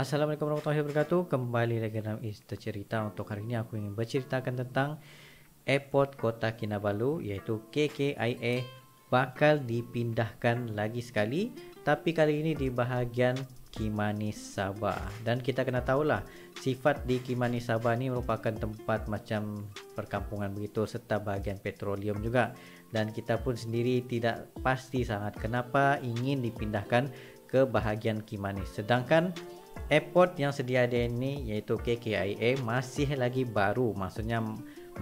Assalamualaikum warahmatullahi wabarakatuh. Kembali lagi dalam Ista Cerita. Untuk hari ini aku ingin berceritakan tentang Airport Kota Kinabalu, iaitu KKIA bakal dipindahkan lagi sekali, tapi kali ini di bahagian Kimanis Sabah. Dan kita kena tahulah sifat di Kimanis Sabah ni merupakan tempat macam perkampungan begitu, serta bahagian petroleum juga. Dan kita pun sendiri tidak pasti sangat kenapa ingin dipindahkan ke bahagian Kimanis. Sedangkan airport yang sedia ada ini, iaitu KKIA, masih lagi baru. Maksudnya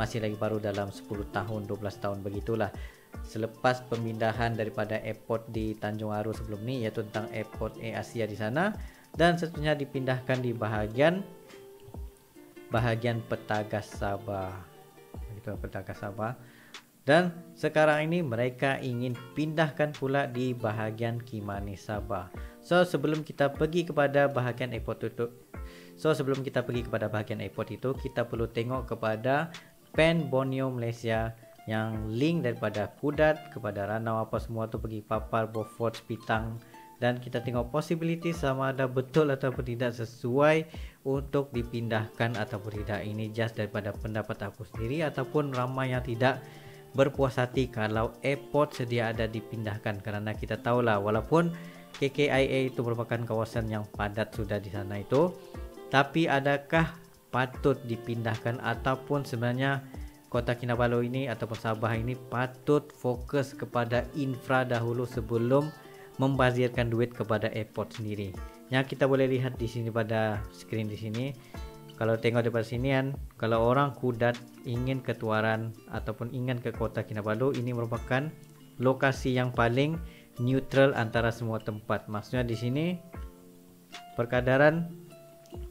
masih lagi baru dalam 10 tahun, 12 tahun begitulah. Selepas pemindahan daripada airport di Tanjung Aru sebelum ni, iaitu tentang airport Air Asia di sana, dan seterusnya dipindahkan di bahagian Petagas Sabah. Begitu, Petagas Sabah. Dan sekarang ini mereka ingin pindahkan pula di bahagian Kimanis Sabah. Sebelum kita pergi kepada bahagian airport itu, kita perlu tengok kepada Pen Borneo Malaysia yang link daripada Kudat kepada Ranau apa semua tu pergi Papar, Beaufort, Pitang, dan kita tengok possibility sama ada betul ataupun tidak sesuai untuk dipindahkan ataupun tidak. Ini just daripada pendapat aku sendiri, ataupun ramai yang tidak berpuas hati kalau airport sedia ada dipindahkan, kerana kita tahulah walaupun KKIA itu merupakan kawasan yang padat sudah di sana itu, tapi adakah patut dipindahkan, ataupun sebenarnya Kota Kinabalu ini ataupun Sabah ini patut fokus kepada infra dahulu sebelum membazirkan duit kepada airport sendiri. Yang kita boleh lihat di sini pada skrin di sini, kalau tengok daripada sini kan, kalau orang Kudat ingin ke Tuaran ataupun ingin ke Kota Kinabalu, ini merupakan lokasi yang paling neutral antara semua tempat. Maksudnya di sini perkadaran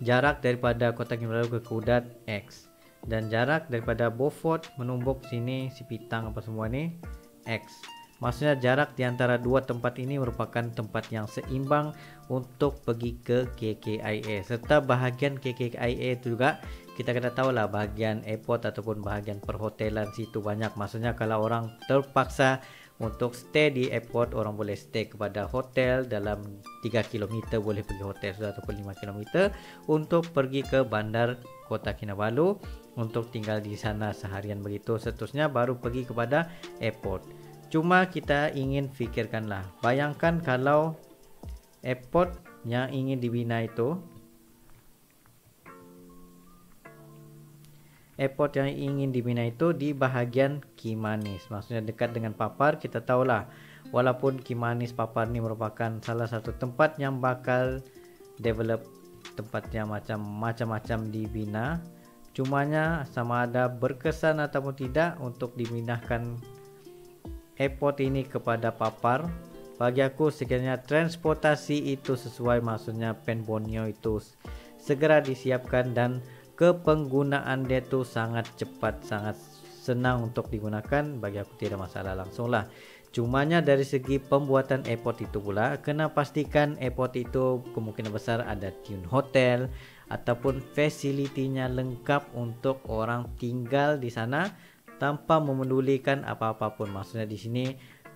jarak daripada Kota Kinabalu ke Kudat X, dan jarak daripada Beaufort menumbuk sini si Pitang apa semua ni X. Maksudnya jarak di antara dua tempat ini merupakan tempat yang seimbang untuk pergi ke KKIA. Serta bahagian KKIA itu juga kita kena tahulah bahagian airport ataupun bahagian perhotelan situ banyak. Maksudnya kalau orang terpaksa untuk stay di airport, orang boleh stay kepada hotel dalam 3 km boleh pergi hotel sudah, ataupun 5 km untuk pergi ke bandar Kota Kinabalu untuk tinggal di sana seharian begitu. Seterusnya baru pergi kepada airport. Cuma kita ingin fikirkanlah, bayangkan kalau airport yang ingin dibina itu, di bahagian Kimanis, maksudnya dekat dengan Papar. Kita tahulah walaupun Kimanis Papar ni merupakan salah satu tempat yang bakal develop, tempat yang macam-macam dibina, cumanya sama ada berkesan ataupun tidak untuk dipindahkan airport ini kepada Papar. Bagi aku sekiranya transportasi itu sesuai, maksudnya Pen Borneo itu segera disiapkan dan kepenggunaan dia tu sangat cepat, sangat senang untuk digunakan, bagi aku tidak masalah langsung lah. Cumanya dari segi pembuatan airport itu pula, kena pastikan airport itu kemungkinan besar ada tune hotel ataupun fasilitinya lengkap untuk orang tinggal di sana tanpa memedulikan apa-apa pun. Maksudnya di sini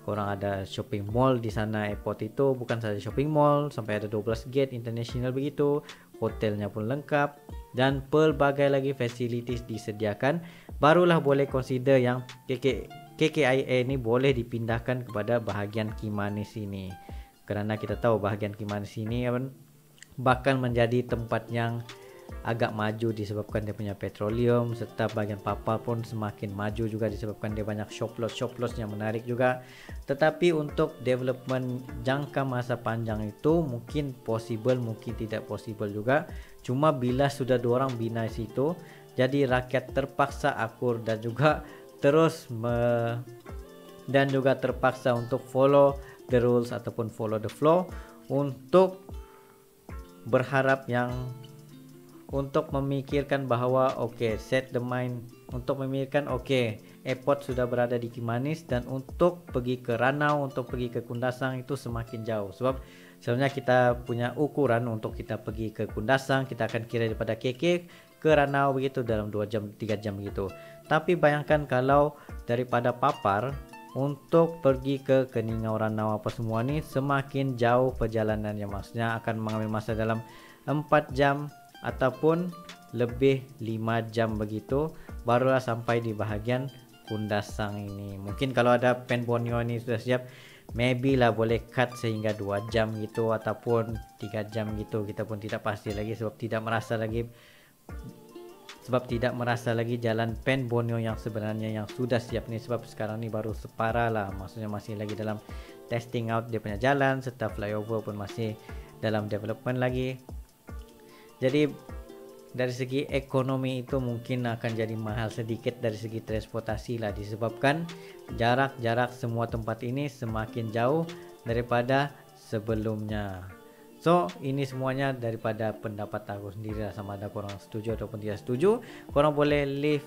korang ada shopping mall di sana. Airport itu bukan saja shopping mall, sampai ada 12 gate international begitu, hotelnya pun lengkap dan pelbagai lagi facilities disediakan. Barulah boleh consider yang KKIA ini boleh dipindahkan kepada bahagian Kimanis ini, kerana kita tahu bahagian Kimanis ini bakal menjadi tempat yang agak maju disebabkan dia punya petroleum, serta bahagian Papar pun semakin maju juga disebabkan dia banyak shop-loss yang menarik juga. Tetapi untuk development jangka masa panjang itu mungkin possible, mungkin tidak possible juga. Cuma bila sudah dua orang bina situ, jadi rakyat terpaksa akur dan juga terpaksa untuk follow the rules ataupun follow the flow, untuk berharap yang untuk memikirkan bahawa set the mind untuk memikirkan airport sudah berada di Kimanis, dan untuk pergi ke Ranau, untuk pergi ke Kundasang itu semakin jauh. Sebab sebenarnya kita punya ukuran untuk kita pergi ke Kundasang, kita akan kira daripada KK ke Ranau begitu dalam 2 jam 3 jam begitu. Tapi bayangkan kalau daripada Papar untuk pergi ke Keningau, Ranau apa semua ni semakin jauh perjalanannya, maksudnya akan mengambil masa dalam 4 jam ataupun lebih 5 jam begitu, barulah sampai di bahagian kundasan ini. Mungkin kalau ada pen Borneo ini sudah siap, maybe lah boleh cut sehingga 2 jam gitu ataupun 3 jam gitu. Kita pun tidak pasti lagi sebab tidak merasa lagi jalan pen Borneo yang sebenarnya yang sudah siap nih, sebab sekarang ni baru separa lah, maksudnya masih lagi dalam testing out dia punya jalan, serta flyover pun masih dalam development lagi. Jadi dari segi ekonomi itu mungkin akan jadi mahal sedikit dari segi transportasi lah, disebabkan jarak-jarak semua tempat ini semakin jauh daripada sebelumnya. So ini semuanya daripada pendapat aku sendiri lah, sama ada korang setuju ataupun tidak setuju. Korang boleh leave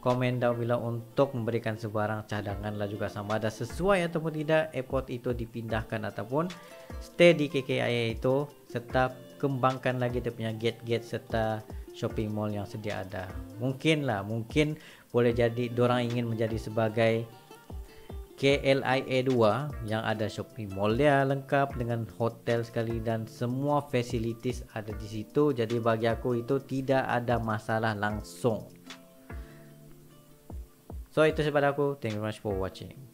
komen down below untuk memberikan sebarang cadangan lah juga, sama ada sesuai ataupun tidak airport itu dipindahkan ataupun stay di KKIA itu, serta kembangkan lagi dia punya gate-gate serta shopping mall yang sedia ada. Mungkin boleh jadi dorang ingin menjadi sebagai KLIA 2 yang ada shopping mall dia lengkap dengan hotel sekali dan semua facilities ada di situ. Jadi bagi aku itu tidak ada masalah langsung. So itu daripada aku. Thank you very much for watching.